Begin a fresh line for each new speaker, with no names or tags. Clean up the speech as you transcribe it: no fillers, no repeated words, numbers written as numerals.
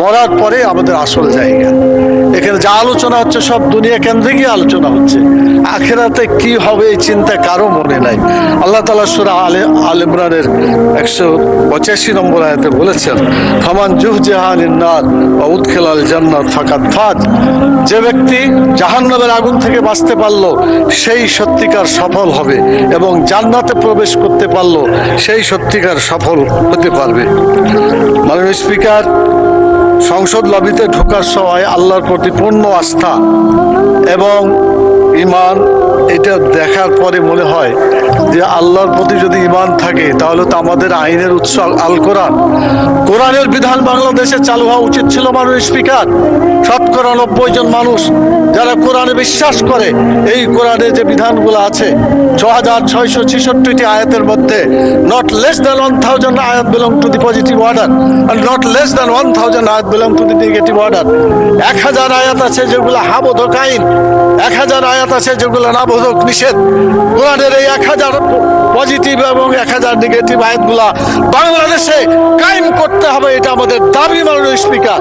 মরার পরে আমাদের আসল জায়গা। এখানে যা আলোচনা হচ্ছে সব দুনিয়া কেন্দ্রিকই আলোচনা হচ্ছে, আখিরাতে কি হবে এই চিন্তা কারো মনে নাই। আল্লাহ তাআলা সূরা আল ইমরানের 185 নম্বর আয়াতে বলেছেন, ফামান জুহজিহা আনিন নার ওয়া উদখিলাল জান্নাত ফাকাদ ফাত। যে ব্যক্তি জাহান্নামের আগুন থেকে বাঁচতে পারলো সেই সত্যিকার সফল হবে, এবং জান্নাতে প্রবেশ করতে পারলো সেই সত্যিকার সফল হতে পারবে। মাননীয় স্পিকার, সংসদ লবিতে ঢোকার সময় আল্লাহর প্রতি পূর্ণ আস্থা এবং ঈমান, এটা দেখার পরে মনে হয় যে আল্লাহর প্রতি যদি ঈমান থাকে তাহলে তো আমাদের আইনের উৎস আল কোরআন, কোরআনের বিধান বাংলাদেশে চালু হওয়া উচিত ছিল। মাননীয় স্পিকার, শতকরা 90 জন মানুষ যারা কোরআনে বিশ্বাস করে, এই কোরআনে যে বিধানগুলো আছে 6666টি আয়াতের মধ্যে নট লেস দ্যান 1000 আয়াত belong to the positive order and not less than 1000 আয়াত belong to the negative order। 1000 আয়াত আছে যেগুলো হাবোধক আইন, 1000 আয়াত আছে যেগুলো নাবোধক নিষেধ। কোরআনের এই 1000 পজিটিভ এবং 1000 নেগেটিভ আয়াতগুলা বাংলাদেশে কায়েম করতে হবে, এটা আমাদের দাবি। মাননীয় স্পিকার।